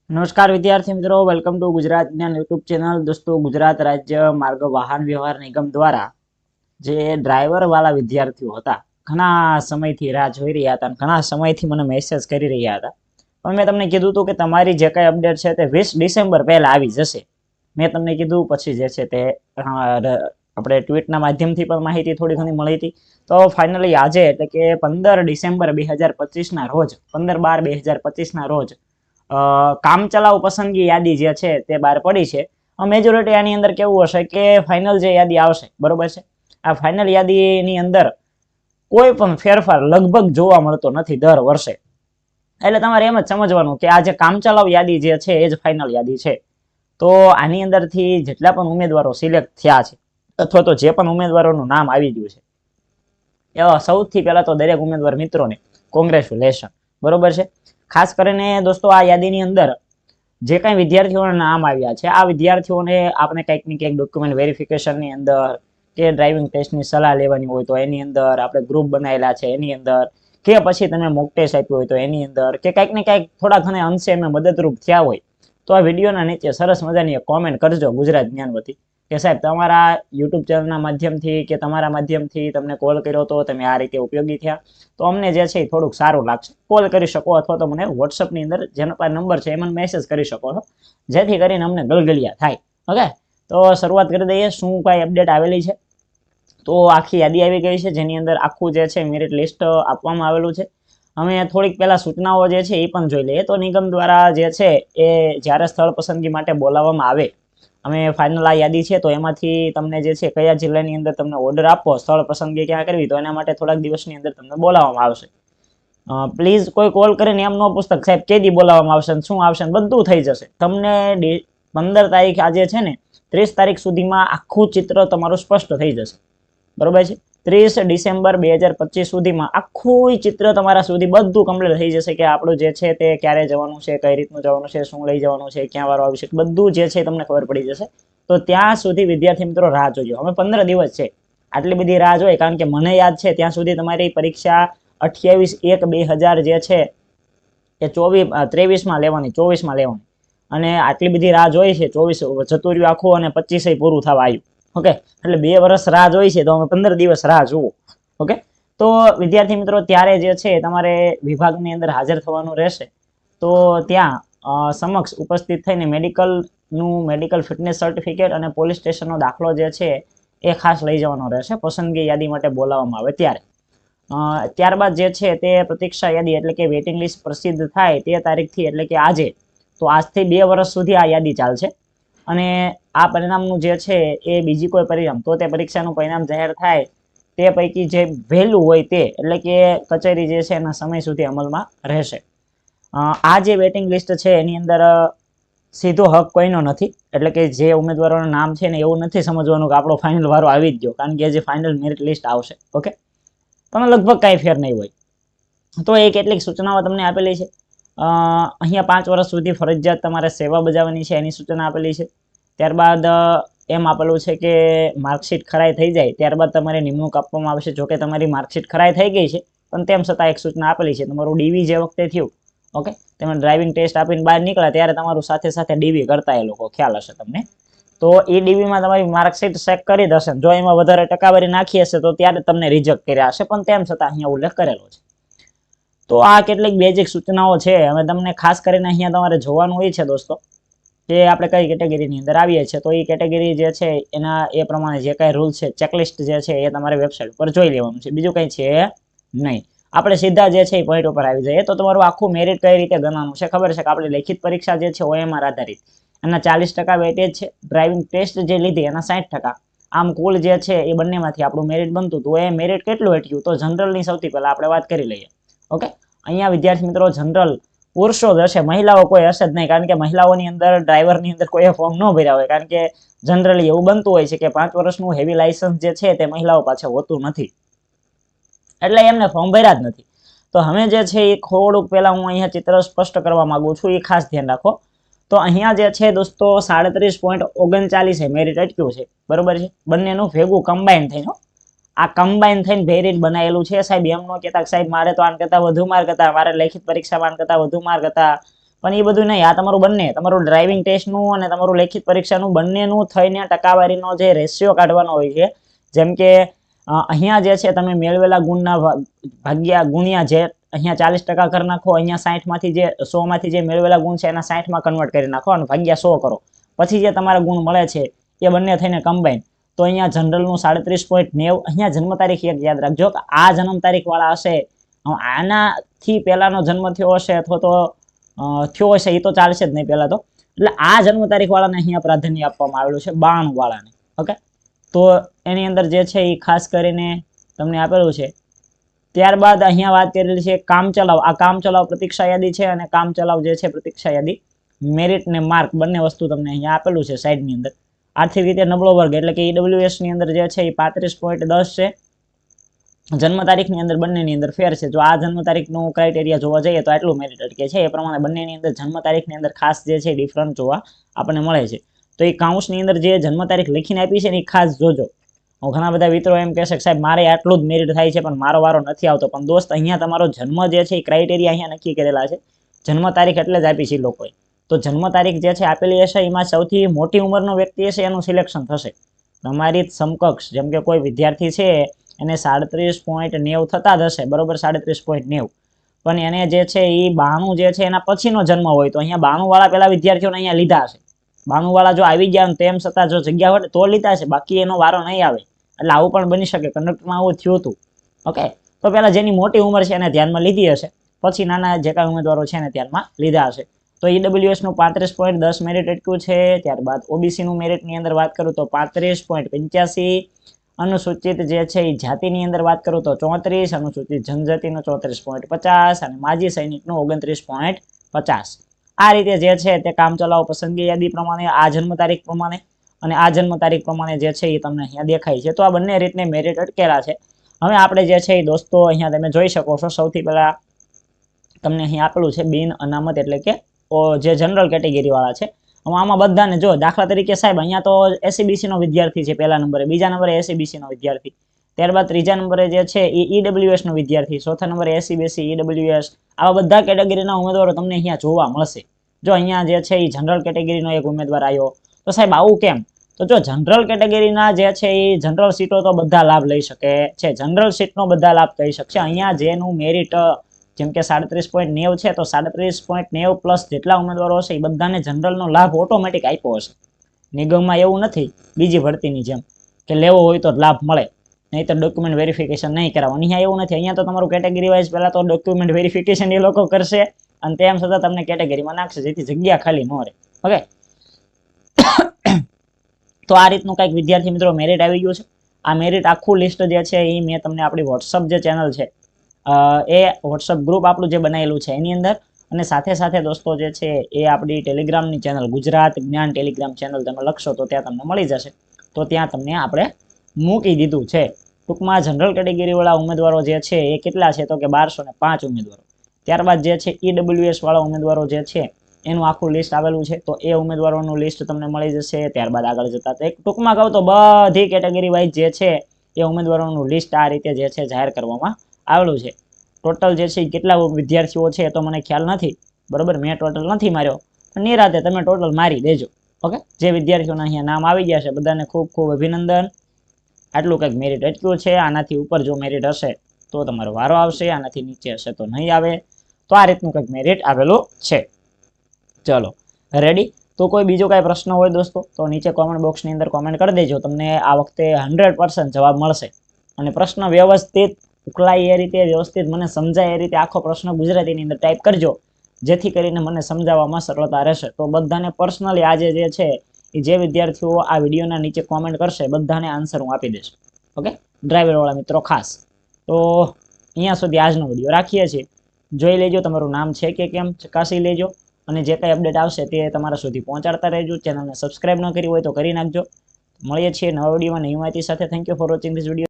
નમસ્કાર વિદ્યાર્થી મિત્રો, વેલકમ ટુ ગુજરાત જ્ઞાન યુટ્યુબ ચેનલ. દોસ્તો, ગુજરાત રાજ્ય માર્ગ વાહન વ્યવહાર નિગમ દ્વારા જે ડ્રાઈવર વાળા વિદ્યાર્થીઓ હતા, ઘણા સમયથી રાહ જોઈ રહ્યા હતા, ઘણા સમયથી મને મેસેજ કરી રહ્યા હતા. પણ મેં તમને કીધું હતું કે તમારી જે કઈ અપડેટ છે તે 20 ડિસેમ્બર પહેલા આવી જશે. મેં તમને કીધું, પછી જે છે તે આપણે ટ્વીટના માધ્યમથી પણ માહિતી થોડી ઘણી મળી હતી. તો ફાઇનલી આજે એટલે કે 15 ડિસેમ્બર 2025ના રોજ, 15/12/2025ના રોજ કામચલાઉ પસંદગી યાદી જે છે તે બહાર પડી છે. મેજોરિટી આની અંદર કેવું હશે કે ફાઇનલ જે યાદી આવશે, બરોબર છે, આ ફાઇનલ યાદીની અંદર કોઈ પણ ફેરફાર લગભગ જોવા મળતો નથી દર વર્ષે. એટલે તમારે એમ જ સમજવાનું કે આ જે કામચલાઉ યાદી જે છે એ જ ફાઇનલ યાદી છે. તો આની અંદરથી જેટલા પણ ઉમેદવારો સિલેક્ટ થયા છે અથવા તો જે પણ ઉમેદવારોનું નામ આવી ગયું છે, એવા સૌથી પહેલા તો દરેક ઉમેદવાર મિત્રોને કોંગ્રેચ્યુલેશન, બરોબર છે. ખાસ કરીને દોસ્તો, આ યાદીની અંદર જે કાંઈ વિદ્યાર્થીઓના નામ આવ્યા છે, આ વિદ્યાર્થીઓને આપણે કંઈક ને કંઈક ડોક્યુમેન્ટ વેરિફિકેશનની અંદર કે ડ્રાઇવિંગ ટેસ્ટની સલાહ લેવાની હોય તો એની અંદર, આપણે ગ્રુપ બનાવેલા છે એની અંદર, કે પછી તમે મોક ટેસ્ટ આપ્યો હોય તો એની અંદર, કે કંઈક ને કંઈક થોડા ઘણા અંશે અમે મદદરૂપ થયા હોય તો આ વિડીયોના નીચે સરસ મજાની કોમેન્ટ કરજો ગુજરાત જ્ઞાન વતી કે સાહેબ તમારા યુટ્યુબ ચેનલના માધ્યમથી કે તમારા માધ્યમથી તમને કોલ કર્યો તો તમે આ રીતે ઉપયોગી થયા, તો અમને જે છે એ થોડુંક સારું લાગશે. કોલ કરી શકો અથવા તો મને વોટ્સઅપની અંદર જેનો પાસે નંબર છે એમાં મેસેજ કરી શકો છો, જેથી કરીને અમને ગલગલિયા થાય. ઓકે, તો શરૂઆત કરી દઈએ. શું કાંઈ અપડેટ આવેલી છે? તો આખી યાદી આવી ગઈ છે જેની અંદર આખું જે છે મેરિટ લિસ્ટ આપવામાં આવેલું છે. અમે થોડીક પહેલા સૂચનાઓ જે છે એ પણ જોઈ લઈએ. તો નિગમ દ્વારા જે છે એ જ્યારે સ્થળ પસંદગી માટે બોલાવવામાં આવે, અમે ફાઇનલ આ યાદી છે તો એમાંથી તમને જે છે કયા જિલ્લાની અંદર તમને ઓર્ડર આપવો, સ્થળ પસંદગી ક્યાં કરવી, તો એના માટે થોડાક દિવસની અંદર તમને બોલાવવામાં આવશે. પ્લીઝ કોઈ કોલ કરીને એમ ન પૂછતા સાહેબ કેદી બોલાવવામાં આવશે, શું આવશે, બધું થઈ જશે. તમને 15 તારીખ આજે છે ને, 30 તારીખ સુધીમાં આખું ચિત્ર તમારું સ્પષ્ટ થઈ જશે, બરોબર છે. 30 ડિસેમ્બર 2025 સુધીમાં આખું ચિત્ર તમારા સુધી બધું કમ્પ્લીટ થઈ જશે કે આપણું જે છે તે ક્યારે જવાનું છે, કઈ રીતનું જવાનું છે, શું લઈ જવાનું છે, ક્યાં વારો આવશે, બધું જે છે તમને ખબર પડી જશે. તો ત્યાં સુધી વિદ્યાર્થી મિત્રો રાહ જોજો. હવે 15 દિવસ છે, આટલી બધી રાહ જોઈએ કારણ કે મને યાદ છે ત્યાં સુધી તમારી પરીક્ષા 28/1/2000 જે છે એ 23માં લેવાની, 24માં લેવાની, અને આટલી બધી રાહ જોઈ છે. 24 જતું રહ્યું આખું અને 25 પૂરું થવા આવ્યું. ઓકે, એટલે 2 વર્ષ રાહ જોઈ છે તો અમે 15 દિવસ રાહ જુઓ. ઓકે, તો વિદ્યાર્થી મિત્રો ત્યારે જે છે તમારે વિભાગની અંદર હાજર થવાનું રહેશે. તો ત્યાં સમક્ષ ઉપસ્થિત થઈને મેડિકલ ફિટનેસ સર્ટિફિકેટ અને પોલીસ સ્ટેશનનો દાખલો જે છે એ ખાસ લઈ જવાનો રહેશે પસંદગી યાદી માટે બોલાવવામાં આવે ત્યારે. ત્યારબાદ જે છે તે પ્રતીક્ષા યાદી એટલે કે વેઇટિંગ લિસ્ટ પ્રસિદ્ધ થાય તે તારીખથી એટલે કે આજે, તો આજથી 2 વર્ષ સુધી આ યાદી ચાલશે. અને આ પરિણામનું જે છે એ બીજી કોઈ પરિણામ, તો તે પરીક્ષાનું પરિણામ જાહેર થાય તે પૈકી જે વહેલું હોય તે એટલે કે કચેરી જે છે એના સમય સુધી અમલમાં રહેશે. આ જે વેઇટિંગ લિસ્ટ છે એની અંદર સીધો હક કોઈનો નથી, એટલે કે જે ઉમેદવારોનું નામ છે ને એવું નથી સમજવાનું કે આપણો ફાઇનલ વારો આવી જ ગયો, કારણ કે જે ફાઇનલ મેરિટ લિસ્ટ આવશે. ઓકે, તમે લગભગ કાંઈ ફેર નહીં હોય. તો એ કેટલીક સૂચનાઓ તમને આપેલી છે. અહીંયા 5 વર્ષ સુધી ફરજિયાત તમારે સેવા બજાવવાની છે એની સૂચના આપેલી છે. ત્યારબાદ એમ આપેલું છે કે માર્કશીટ ખરાઈ થઈ જાય ત્યારબાદ તમારી નિમણૂક આપવામાં આવશે. જોકે તમારી માર્કશીટ ખરાઈ થઈ ગઈ છે પણ તેમ છતાં એક સૂચના આપેલી છે. તમારું ડીવી જે વખતે થયું, ઓકે, તમે ડ્રાઇવિંગ ટેસ્ટ આપીને બહાર નીકળ્યા ત્યારે તમારું સાથે સાથે ડીવી કરતા એ લોકો, ખ્યાલ હશે તમને. તો એ ડીવીમાં તમારી માર્કશીટ ચેક કરી દેશે. જો એમાં વધારે ટકાવારી નાખી હશે તો ત્યારે તમને રિજેક્ટ કર્યા હશે, પણ તેમ છતાં અહીંયા ઉલ્લેખ કરેલો છે. તો આ કેટલીક બેઝિક સૂચનાઓ છે. હવે તમને ખાસ કરીને અહીંયા તમારે જોવાનું હોય છે દોસ્તો કે આપણે કઈ કેટેગરીની અંદર આવીએ છીએ, તો એ કેટેગરી જે છે એના એ પ્રમાણે જે કાંઈ રૂલ છે, ચેકલિસ્ટ જે છે એ તમારે વેબસાઇટ ઉપર જોઈ લેવાનું છે, બીજું કંઈ છે નહીં. આપણે સીધા જે છે એ પોઈન્ટ ઉપર આવી જઈએ. તો તમારું આખું મેરિટ કઈ રીતે ગણવાનું છે ખબર છે કે આપણી લેખિત પરીક્ષા જે છે OMR આધારિત, એના 40% વેટેજ છે. ડ્રાઇવિંગ ટેસ્ટ જે લીધી એના 60%. આમ કુલ જે છે એ બંનેમાંથી આપણું મેરિટ બનતું હતું. એ મેરિટ કેટલું અટક્યું? તો જનરલની સૌથી પહેલા આપણે વાત કરી લઈએ. ઓકે, અહીંયા વિદ્યાર્થી મિત્રો જનરલ પુરુષો જ હશે, મહિલાઓ કોઈ હશે જ નહીં, કારણ કે મહિલાઓની અંદર ડ્રાઈવરની અંદર કોઈ ફોર્મ ન ભર્યા હોય, કારણ કે જનરલી એવું બનતું હોય છે કે 5 વર્ષનું હેવી લાયસન્સ જે છે તે મહિલાઓ પાસે હોતું નથી, એટલે એમને ફોર્મ ભર્યા જ નથી. તો હવે જે છે એ થોડુંક પહેલા હું અહીંયા ચિત્ર સ્પષ્ટ કરવા માંગુ છું, એ ખાસ ધ્યાન રાખો. તો અહીંયા જે છે દોસ્તો 37.39 મેરિટ અટક્યું છે, બરોબર છે, બંનેનું ભેગું કમ્બાઈન થઈને. આ કમ્બાઈન થઈને મેરિટ બનાવેલું છે. સાહેબ એમ ન કહેતા સાહેબ મારે તો આન કરતા વધુ માર્ક હતા, મારે લેખિત પરીક્ષામાં આન કરતા વધુ માર્ક હતા, પણ એ બધું નહીં, આ તમારું બંને, તમારું ડ્રાઇવિંગ ટેસ્ટનું અને તમારું લેખિત પરીક્ષાનું બંનેનું થઈને ટકાવારીનો જે રેશિયો કાઢવાનો હોય છે, જેમ કે અહીંયા જે છે તમે મેળવેલા ગુણના ભાગ્યા ગુણ્યા જે અહીંયા 40% કરી નાખો, અહીંયા 60 માંથી જે 100 માંથી જે મેળવેલા ગુણ છે એના 60 માં કન્વર્ટ કરી નાખો અને ભાગ્યા 100 કરો, પછી જે તમારા ગુણ મળે છે એ બંને થઈને કમ્બાઈન. તો અહીંયા જનરલનું 37.90. અહીંયા જન્મ તારીખ એક યાદ રાખજો કે આ જન્મ તારીખ વાળા હશે, આનાથી પહેલાનો જન્મ થયો હશે અથવા તો થયો હશે એ તો ચાલશે જ નહીં પહેલા તો, એટલે આ જન્મ તારીખ વાળાને અહીંયા પ્રાધાન્ય આપવામાં આવેલું છે, 92 વાળાને. ઓકે, તો એની અંદર જે છે એ ખાસ કરીને તમને આપેલું છે. ત્યારબાદ અહીંયા વાત કરેલી છે કામચલાઉ. આ કામચલાઉ પ્રતીક્ષા યાદી છે અને કામચલાઉ જે છે પ્રતીક્ષા યાદી, મેરિટ ને માર્ક બંને વસ્તુ તમને અહીંયા આપેલું છે સાઈડની અંદર. આર્થિક રીતે નબળો વર્ગ એટલે કે ઈડબ્લ્યુએસ ની અંદર જે છે એ 35.10 છે. જન્મ તારીખની અંદર બંનેની અંદર ફેર છે. જો આ જન્મ તારીખનું ક્રાઇટેરિયા જોવા જઈએ તો આટલું મેરિટ અટકે છે, એ પ્રમાણે બંનેની અંદર જન્મ તારીખની અંદર ખાસ જે છે ડિફરન્સ જોવા આપણને મળે છે. તો એ કાઉન્સની અંદર જે જન્મ તારીખ લખીને આપી છે ને એ ખાસ જોજો. ઘણા બધા મિત્રો એમ કહેશે કે સાહેબ મારે આટલું જ મેરિટ થાય છે પણ મારો વારો નથી આવતો, પણ દોસ્ત અહીંયા તમારો જન્મ જે છે એ ક્રાઇટેરિયા અહીંયા નક્કી કરેલા છે, જન્મ તારીખ એટલે જ આપી છે લોકોએ. તો જન્મ તારીખ જે છે આપેલી હશે એમાં સૌથી મોટી ઉંમરનો વ્યક્તિ હશે એનું સિલેક્શન થશે. તમારી સમકક્ષ જેમ કે કોઈ વિદ્યાર્થી છે એને 37.90 થતા જ હશે, બરોબર, 37.90, પણ એને જે છે એ 92 જે છે એના પછીનો જન્મ હોય તો અહીંયા 92 વાળા પેલા વિદ્યાર્થીઓને અહીંયા લીધા હશે. 92 વાળા જો આવી ગયા તેમ છતાં જો જગ્યા હોય તો લીધા છે, બાકી એનો વારો નહીં આવે. એટલે આવું પણ બની શકે, કંડક્ટરમાં આવું થયું હતું. ઓકે, તો પેલા જેની મોટી ઉંમર છે એને ધ્યાનમાં લીધી હશે, પછી નાના જે કાંઈ ઉમેદવારો છે એને ધ્યાનમાં લીધા હશે. તો ઈડબ્લ્યુએસ નું 35.10 મેરિટ અટક્યું છે. ત્યારબાદ ઓબીસી નું મેરિટની અંદર વાત કરું તો 35.85, અનુસૂચિત જે છે એ જાતિની અંદર વાત કરું તો 34, અનુસૂચિત જનજાતિનો 34.50 અને માજી સૈનિકનો 29.50. આ રીતે જે છે તે કામચલાઉ પસંદગી યાદી પ્રમાણે, આ જન્મ તારીખ પ્રમાણે અને આ જન્મ તારીખ પ્રમાણે જે છે એ તમને અહીંયા દેખાય છે. તો આ બંને રીતને મેરિટ અટકેલા છે. હવે આપણે જે છે એ દોસ્તો અહીંયા તમે જોઈ શકો છો, સૌથી પહેલા તમને અહીંયા આપેલું છે બિન અનામત એટલે કે જે જનરલ કેટેગરી વાળા છે. આમાં બધાને જો દાખલા તરીકે સાહેબ અહીંયા તો એસસીબીસી નો વિદ્યાર્થી છે પહેલા નંબરે, બીજા નંબરે એસસીબીસી નો વિદ્યાર્થી, ત્યારબાદ ત્રીજા નંબરે જે છે એ ઈડબ્લ્યુએસ નો વિદ્યાર્થી, ચોથા નંબરે એસસીબીસી, ઈડબ્લ્યુએસ, આવા બધા કેટેગરીના ઉમેદવારો તમને અહીંયા જોવા મળશે. જો અહીંયા જે છે એ જનરલ કેટેગરીનો એક ઉમેદવાર આવ્યો, તો સાહેબ આવું કેમ? તો જો જનરલ કેટેગરીના જે છે એ જનરલ સીટો તો બધા લાભ લઈ શકે છે, જનરલ સીટનો બધા લાભ લઈ શકશે. અહીંયા જેનું મેરિટ જેમ કે 37.90 છે તો 37.90 પ્લસ જેટલા ઉમેદવારો હશે એ બધાને જનરલનો લાભ ઓટોમેટિક આપ્યો હશે. નિગમમાં એવું નથી બીજી ભરતીની જેમ કે લેવો હોય તો લાભ મળે, નહીં તો ડોક્યુમેન્ટ વેરિફિકેશન નહીં કરાવવાનું. અહીંયા એવું નથી, અહીંયા તો તમારું કેટેગરી વાઇઝ પહેલા તો ડોક્યુમેન્ટ વેરિફિકેશન એ લોકો કરશે અને તેમ છતાં તમને કેટેગરીમાં નાખશે જેથી જગ્યા ખાલી ન રહે. ઓકે, તો આ રીતનું કંઈક વિદ્યાર્થી મિત્રો મેરિટ આવી ગયું છે. આ મેરિટ આખું લિસ્ટ જે છે એ મેં તમને આપણી વોટ્સઅપ જે ચેનલ છે એ વોટ્સઅપ ગ્રુપ આપણું જે બનાવેલું છે એની અંદર, અને સાથે સાથે દોસ્તો જે છે એ આપણી ટેલિગ્રામની ચેનલ ગુજરાત જ્ઞાન ટેલિગ્રામ ચેનલ તમે લખશો તો ત્યાં તમને મળી જશે. તો ત્યાં તમને આપણે મૂકી દીધું છે. ટૂંકમાં જનરલ કેટેગરીવાળા ઉમેદવારો જે છે એ કેટલા છે તો કે 1205 ઉમેદવારો. ત્યારબાદ જે છે ઈડબ્લ્યુએસ વાળા ઉમેદવારો જે છે એનું આખું લિસ્ટ આવેલું છે, તો એ ઉમેદવારોનું લિસ્ટ તમને મળી જશે. ત્યારબાદ આગળ જતા એક ટૂંકમાં કહું તો બધી કેટેગરી વાઇઝ જે છે એ ઉમેદવારોનું લિસ્ટ આ રીતે જે છે જાહેર કરવામાં આવેલું છે. ટોટલ જે છે કેટલા વિદ્યાર્થીઓ છે તો મને ખ્યાલ નથી, બરોબર, મેં ટોટલ નથી માર્યો, પણ નિરાતે તમે ટોટલ મારી દેજો. ઓકે, જે વિદ્યાર્થીઓના અહીંયા નામ આવી ગયા છે બધાને ખૂબ ખૂબ અભિનંદન. આટલું કંઈક મેરિટ અટક્યું છે. આનાથી ઉપર જો મેરિટ હશે તો તમારો વારો આવશે, આનાથી નીચે હશે તો નહીં આવે. તો આ રીતનું કંઈક મેરિટ આવેલું છે. ચલો રેડી. તો કોઈ બીજો કાંઈ પ્રશ્ન હોય દોસ્તો તો નીચે કોમેન્ટ બોક્સની અંદર કોમેન્ટ કરી દેજો, તમને આ વખતે 100% જવાબ મળશે. અને પ્રશ્ન વ્યવસ્થિત ઉકલાય એ રીતે, વ્યવસ્થિત મને સમજાય એ રીતે આખો પ્રશ્ન ગુજરાતીની અંદર ટાઈપ કરજો, જેથી કરીને મને સમજાવવામાં સરળતા રહેશે. તો બધાને પર્સનલી આજે જે છે એ જે વિદ્યાર્થીઓ આ વિડીયોના નીચે કોમેન્ટ કરશે બધાને આન્સર હું આપી દઈશ. ઓકે, ડ્રાઈવરવાળા મિત્રો ખાસ. તો અહીંયા સુધી આજનો વિડીયો રાખીએ છીએ. જોઈ લેજો તમારું નામ છે કે કેમ, ચકાસી લેજો, અને જે કાંઈ અપડેટ આવશે તે તમારા સુધી પહોંચાડતા રહેજો. ચેનલને સબસ્ક્રાઇબ ન કરી હોય તો કરી નાખજો. મળીએ છીએ નવા વિડીયોમાં નવી માહિતી સાથે. Thank you for watching this video.